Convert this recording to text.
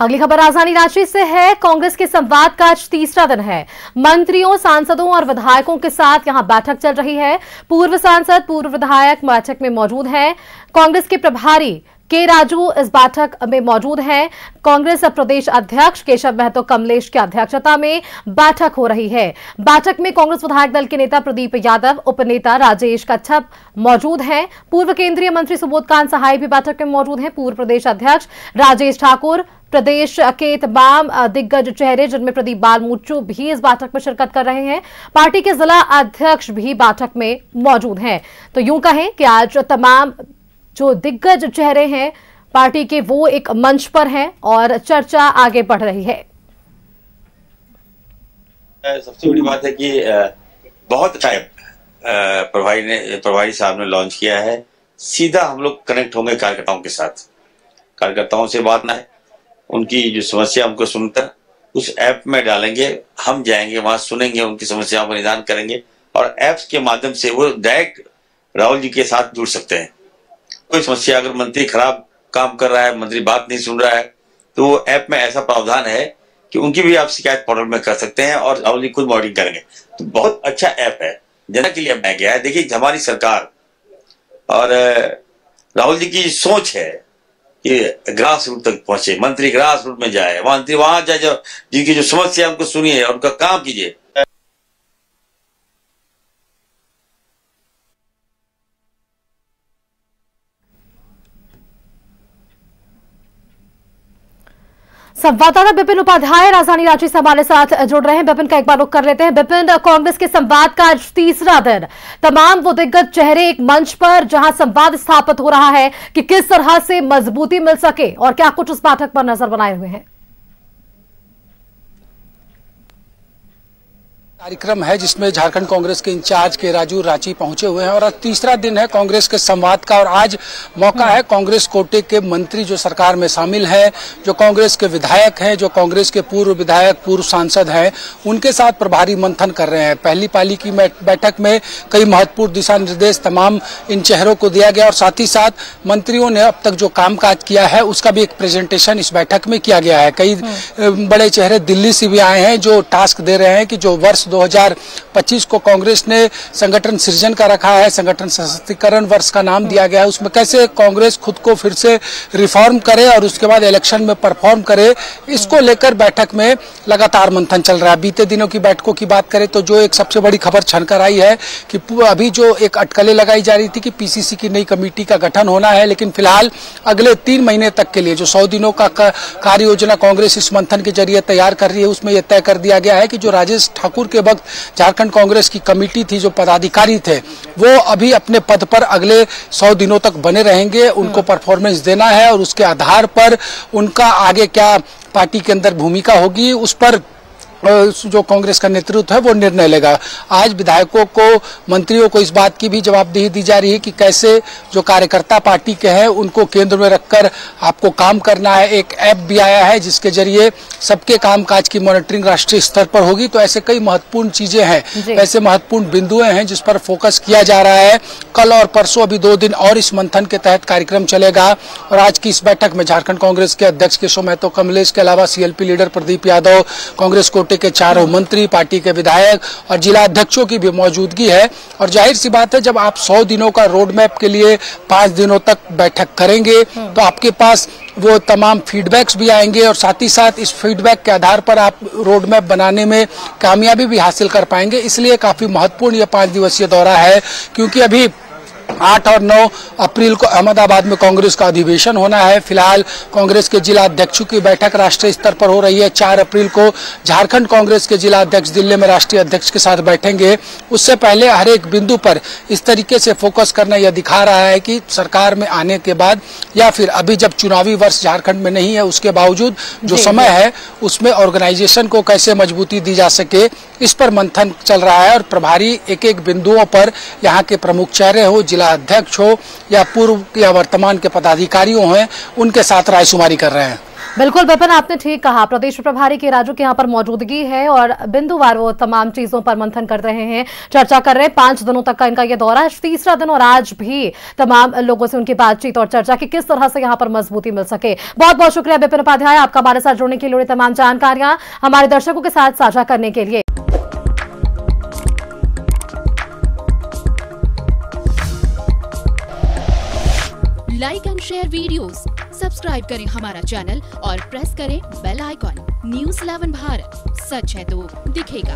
अगली खबर राजधानी रांची से है। कांग्रेस के संवाद का आज तीसरा दिन है। मंत्रियों, सांसदों और विधायकों के साथ यहां बैठक चल रही है। पूर्व सांसद, पूर्व विधायक बैठक में मौजूद हैं। कांग्रेस के प्रभारी के राजू इस बैठक में मौजूद हैं। कांग्रेस प्रदेश अध्यक्ष केशव महतो कमलेश की अध्यक्षता में बैठक हो रही है। बैठक में कांग्रेस विधायक दल के नेता प्रदीप यादव, उपनेता राजेश कच्छप मौजूद हैं। पूर्व केंद्रीय मंत्री सुबोध कांत सहाय भी बैठक में मौजूद हैं। पूर्व प्रदेश अध्यक्ष राजेश ठाकुर, प्रदेश के तमाम दिग्गज चेहरे जिनमें प्रदीप बालमूचो भी इस बैठक में शिरकत कर रहे हैं। पार्टी के जिला अध्यक्ष भी बैठक में मौजूद हैं। तो यूं कहें कि आज तमाम जो दिग्गज चेहरे हैं पार्टी के वो एक मंच पर हैं और चर्चा आगे बढ़ रही है। सबसे बड़ी बात है कि बहुत टाइम प्रभारी साहब ने लॉन्च किया है। सीधा हम लोग कनेक्ट होंगे कार्यकर्ताओं के साथ। कार्यकर्ताओं से बात ना है, उनकी जो समस्या हमको सुनकर उस ऐप में डालेंगे। हम जाएंगे वहां, सुनेंगे, उनकी समस्याओं का निदान करेंगे और ऐप्स के माध्यम से वो डायरेक्ट राहुल जी के साथ जुड़ सकते हैं। कोई समस्या, अगर मंत्री खराब काम कर रहा है, मंत्री बात नहीं सुन रहा है, तो वो ऐप में ऐसा प्रावधान है कि उनकी भी आप शिकायत पोर्टल में कर सकते हैं और राहुल जी खुद मॉनिटरिंग करेंगे। तो बहुत अच्छा ऐप है, जनता के लिए बनाया गया है। देखिए, हमारी सरकार और राहुल जी की सोच है कि ग्रास रूट तक पहुंचे, मंत्री ग्रास रूट में जाए, मंत्री वहां जाए, जो जिनकी जो समस्या है उनको सुनिए और उनका काम कीजिए। संवाददाता विपिन उपाध्याय राजधानी रांची से हमारे साथ जुड़ रहे हैं। विपिन का एक बार रुख कर लेते हैं। विपिन, कांग्रेस के संवाद का आज तीसरा दिन, तमाम वो दिग्गज चेहरे एक मंच पर जहां संवाद स्थापित हो रहा है कि किस तरह से मजबूती मिल सके और क्या कुछ उस बैठक पर नजर बनाए हुए हैं। कार्यक्रम है जिसमें झारखंड कांग्रेस के इंचार्ज के राजू रांची पहुंचे हुए हैं और आज तीसरा दिन है कांग्रेस के संवाद का। और आज मौका है कांग्रेस कोटे के मंत्री जो सरकार में शामिल है, जो कांग्रेस के विधायक हैं, जो कांग्रेस के पूर्व विधायक, पूर्व सांसद हैं, उनके साथ प्रभारी मंथन कर रहे हैं। पहली पाली की बैठक में कई महत्वपूर्ण दिशा निर्देश तमाम इन चेहरों को दिया गया और साथ ही साथ मंत्रियों ने अब तक जो कामकाज किया है उसका भी एक प्रेजेंटेशन इस बैठक में किया गया है। कई बड़े चेहरे दिल्ली से भी आए हैं जो टास्क दे रहे हैं कि जो वर्ष 2025 को कांग्रेस ने संगठन सृजन का रखा है, संगठन सशक्तिकरण वर्ष का नाम दिया गया है, उसमें कैसे कांग्रेस खुद को फिर से रिफॉर्म करे और उसके बाद इलेक्शन में परफॉर्म करे, इसको लेकर बैठक में लगातार मंथन चल रहा है। बीते दिनों की बैठकों की बात करें तो जो एक सबसे बड़ी खबर छनकर आई है कि अभी जो एक अटकलें लगाई जा रही थी कि पीसीसी की नई कमेटी का गठन होना है, लेकिन फिलहाल अगले 3 महीने तक के लिए जो 100 दिनों का कार्य योजना कांग्रेस इस मंथन के जरिए तैयार कर रही है, उसमें यह तय कर दिया गया है कि जो राजेश ठाकुर के वक्त झारखंड कांग्रेस की कमेटी थी, जो पदाधिकारी थे, वो अभी अपने पद पर अगले 100 दिनों तक बने रहेंगे। उनको परफॉर्मेंस देना है और उसके आधार पर उनका आगे क्या पार्टी के अंदर भूमिका होगी उस पर जो कांग्रेस का नेतृत्व है वो निर्णय लेगा। आज विधायकों को, मंत्रियों को इस बात की भी जवाबदेही दी जा रही है कि कैसे जो कार्यकर्ता पार्टी के हैं उनको केंद्र में रखकर आपको काम करना है। एक ऐप भी आया है जिसके जरिए सबके कामकाज की मॉनिटरिंग राष्ट्रीय स्तर पर होगी। तो ऐसे कई महत्वपूर्ण चीजें हैं, ऐसे महत्वपूर्ण बिंदुएं हैं जिस पर फोकस किया जा रहा है। कल और परसों अभी 2 दिन और इस मंथन के तहत कार्यक्रम चलेगा और आज की इस बैठक में झारखंड कांग्रेस के अध्यक्ष केशव महतो कमलेश के अलावा सीएलपी लीडर प्रदीप यादव, कांग्रेस कोटे के चारों मंत्री, पार्टी के विधायक और जिला अध्यक्षों की भी मौजूदगी है। और जाहिर सी बात है, जब आप 100 दिनों का रोड मैप के लिए 5 दिनों तक बैठक करेंगे तो आपके पास वो तमाम फीडबैक्स भी आएंगे और साथ ही साथ इस फीडबैक के आधार पर आप रोड मैप बनाने में कामयाबी भी हासिल कर पाएंगे। इसलिए काफी महत्वपूर्ण ये 5 दिवसीय दौरा है, क्योंकि अभी 8 और 9 अप्रैल को अहमदाबाद में कांग्रेस का अधिवेशन होना है। फिलहाल कांग्रेस के जिला अध्यक्षों की बैठक राष्ट्रीय स्तर पर हो रही है। 4 अप्रैल को झारखंड कांग्रेस के जिला अध्यक्ष दिल्ली में राष्ट्रीय अध्यक्ष के साथ बैठेंगे। उससे पहले हर एक बिंदु पर इस तरीके से फोकस करना यह दिखा रहा है कि सरकार में आने के बाद या फिर अभी जब चुनावी वर्ष झारखंड में नहीं है उसके बावजूद जो समय है उसमें ऑर्गेनाइजेशन को कैसे मजबूती दी जा सके, इस पर मंथन चल रहा है। और प्रभारी एक एक बिंदुओं पर यहाँ के प्रमुख चेहरे हो, जिला अध्यक्ष हो या पूर्व या वर्तमान के पदाधिकारी हैं, उनके साथ रायशुमारी कर रहे हैं। बिल्कुल विपिन, आपने ठीक कहा। प्रदेश प्रभारी के राजू के यहाँ पर मौजूदगी है और बिंदुवार वो तमाम चीजों पर मंथन कर रहे हैं, चर्चा कर रहे हैं। 5 दिनों तक का इनका ये दौरा, तीसरा दिन, और आज भी तमाम लोगों से उनकी बातचीत और चर्चा की किस तरह से यहाँ पर मजबूती मिल सके। बहुत बहुत शुक्रिया विपिन उपाध्याय, आपका हमारे साथ जुड़ने के लिए, तमाम जानकारियां हमारे दर्शकों के साथ साझा करने के लिए। Like and share videos, subscribe करें हमारा चैनल और प्रेस करें बेल आइकॉन। न्यूज़ 11 भारत, सच है तो दिखेगा।